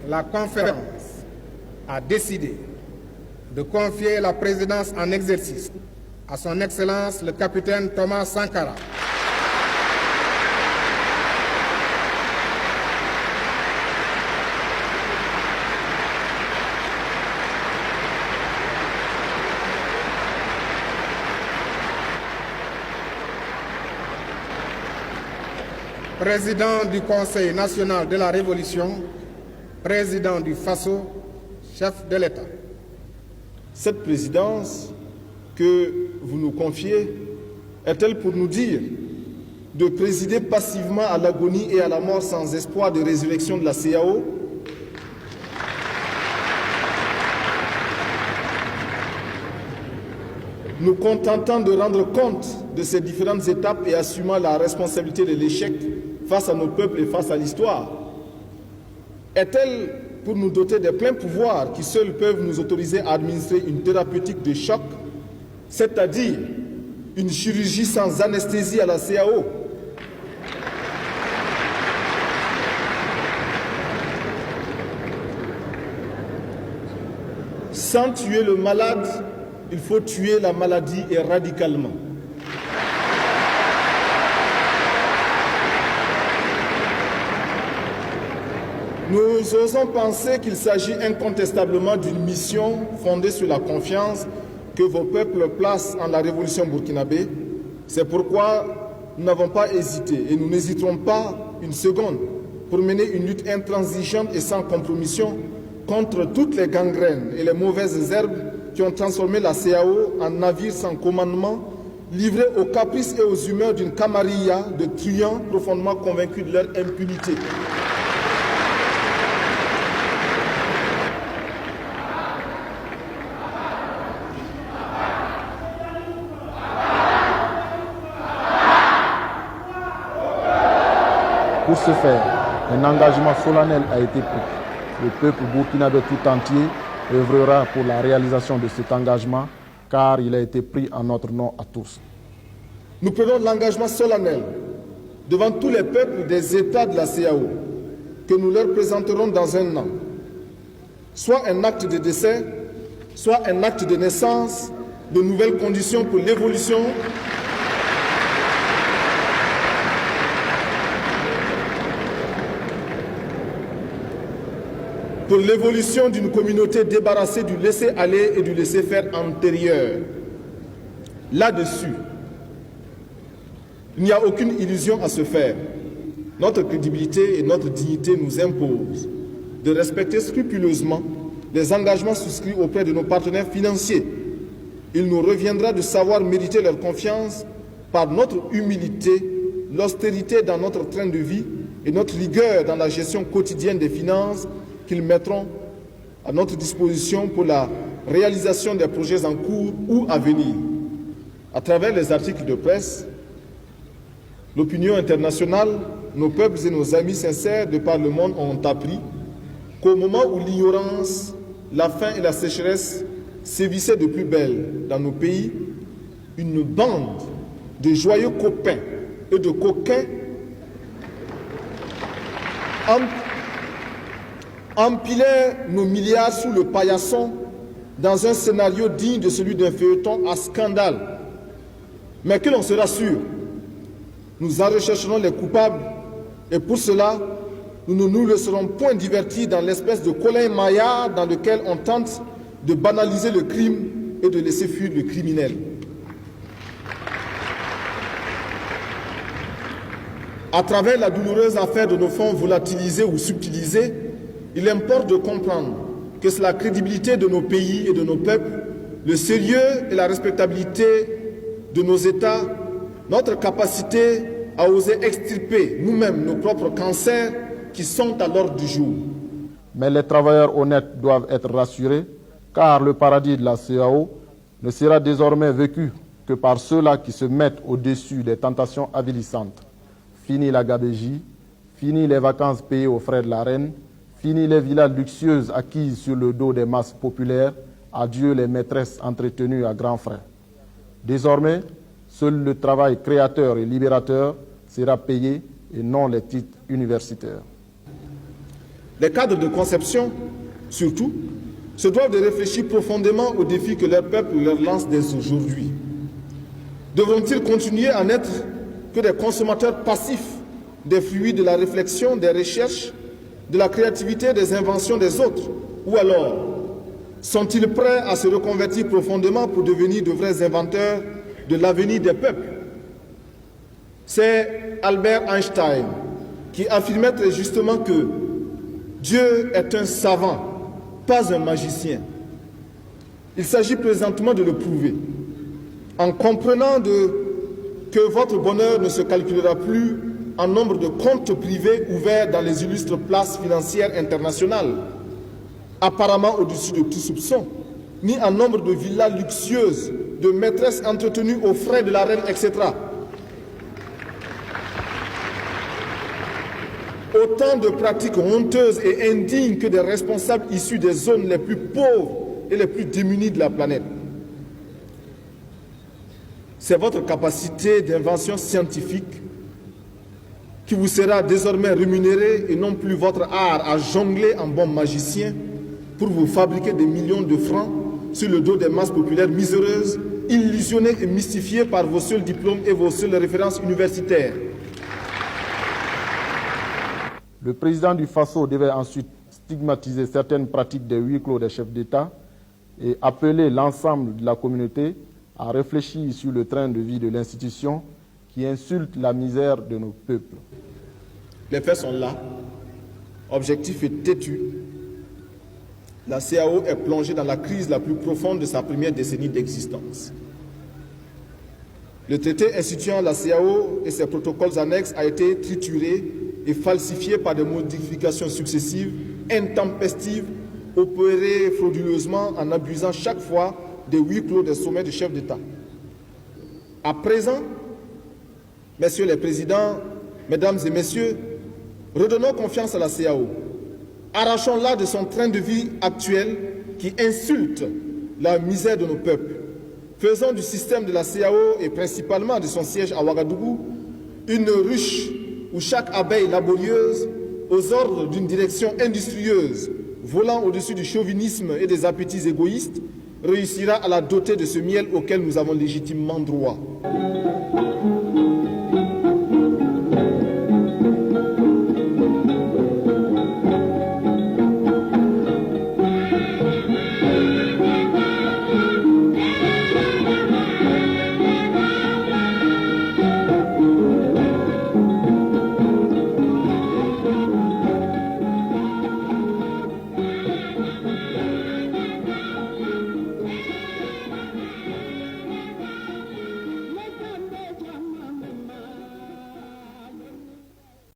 la conférence a décidé de confier la présidence en exercice à son Excellence le capitaine Thomas Sankara. Président du Conseil national de la Révolution, président du FASO, chef de l'État. Cette présidence que vous nous confiez est-elle pour nous dire de présider passivement à l'agonie et à la mort sans espoir de résurrection de la CEDEAO? Nous contentant de rendre compte de ces différentes étapes et assumant la responsabilité de l'échec face à nos peuples et face à l'histoire? Est-elle pour nous doter des pleins pouvoirs qui seuls peuvent nous autoriser à administrer une thérapeutique de choc, c'est-à-dire une chirurgie sans anesthésie à la CEDEAO? Sans tuer le malade, il faut tuer la maladie et radicalement. Nous osons penser qu'il s'agit incontestablement d'une mission fondée sur la confiance que vos peuples placent en la révolution burkinabé. C'est pourquoi nous n'avons pas hésité et nous n'hésiterons pas une seconde pour mener une lutte intransigeante et sans compromission contre toutes les gangrènes et les mauvaises herbes qui ont transformé la CEDEAO en navire sans commandement, livré aux caprices et aux humeurs d'une camarilla de truands profondément convaincus de leur impunité. Pour ce faire, un engagement solennel a été pris. Le peuple burkinabé tout entier œuvrera pour la réalisation de cet engagement, car il a été pris en notre nom à tous. Nous prenons l'engagement solennel devant tous les peuples des États de la CEDEAO que nous leur présenterons dans un an, soit un acte de décès, soit un acte de naissance, de nouvelles conditions pour l'évolution d'une communauté débarrassée du laisser-aller et du laisser-faire antérieur. Là-dessus, il n'y a aucune illusion à se faire. Notre crédibilité et notre dignité nous imposent de respecter scrupuleusement les engagements souscrits auprès de nos partenaires financiers. Il nous reviendra de savoir mériter leur confiance par notre humilité, l'austérité dans notre train de vie et notre rigueur dans la gestion quotidienne des finances qu'ils mettront à notre disposition pour la réalisation des projets en cours ou à venir. À travers les articles de presse, l'opinion internationale, nos peuples et nos amis sincères de par le monde ont appris qu'au moment où l'ignorance, la faim et la sécheresse sévissaient de plus belle dans nos pays, une bande de joyeux copains et de coquins empilait nos milliards sous le paillasson dans un scénario digne de celui d'un feuilleton à scandale. Mais que l'on se rassure, nous en rechercherons les coupables et pour cela, nous ne nous laisserons point divertir dans l'espèce de colin-maillard dans lequel on tente de banaliser le crime et de laisser fuir le criminel. À travers la douloureuse affaire de nos fonds volatilisés ou subtilisés, il importe de comprendre que c'est la crédibilité de nos pays et de nos peuples, le sérieux et la respectabilité de nos États, notre capacité à oser extirper nous-mêmes nos propres cancers qui sont à l'ordre du jour. Mais les travailleurs honnêtes doivent être rassurés, car le paradis de la CEDEAO ne sera désormais vécu que par ceux-là qui se mettent au-dessus des tentations avilissantes. Fini la gabégie, fini les vacances payées aux frais de la reine, fini les villas luxueuses acquises sur le dos des masses populaires, adieu les maîtresses entretenues à grands frais. Désormais, seul le travail créateur et libérateur sera payé et non les titres universitaires. Les cadres de conception, surtout, se doivent de réfléchir profondément aux défis que leur peuple leur lance dès aujourd'hui. Devront-ils continuer à n'être que des consommateurs passifs des fruits de la réflexion, des recherches, de la créativité, des inventions des autres? Ou alors, sont-ils prêts à se reconvertir profondément pour devenir de vrais inventeurs de l'avenir des peuples? C'est Albert Einstein qui affirmait très justement que Dieu est un savant, pas un magicien. Il s'agit présentement de le prouver, en comprenant que votre bonheur ne se calculera plus en nombre de comptes privés ouverts dans les illustres places financières internationales, apparemment au-dessus de tout soupçon, ni en nombre de villas luxueuses, de maîtresses entretenues aux frais de la reine, etc. Autant de pratiques honteuses et indignes que des responsables issus des zones les plus pauvres et les plus démunies de la planète. C'est votre capacité d'invention scientifique qui vous sera désormais rémunérée et non plus votre art à jongler en bon magicien pour vous fabriquer des millions de francs sur le dos des masses populaires miséreuses, illusionnées et mystifiées par vos seuls diplômes et vos seules références universitaires. Le président du Faso devait ensuite stigmatiser certaines pratiques des huis clos des chefs d'État et appeler l'ensemble de la communauté à réfléchir sur le train de vie de l'institution qui insulte la misère de nos peuples. Les faits sont là. Objectif est têtu. La CAO est plongée dans la crise la plus profonde de sa première décennie d'existence. Le traité instituant la CAO et ses protocoles annexes a été trituré et falsifié par des modifications successives, intempestives, opérées frauduleusement en abusant chaque fois des huis clos des sommets de chefs d'État. À présent, messieurs les présidents, mesdames et messieurs, redonnons confiance à la CAO. Arrachons-la de son train de vie actuel qui insulte la misère de nos peuples. Faisons du système de la CAO et principalement de son siège à Ouagadougou une ruche où chaque abeille laborieuse, aux ordres d'une direction industrieuse, volant au-dessus du chauvinisme et des appétits égoïstes, réussira à la doter de ce miel auquel nous avons légitimement droit.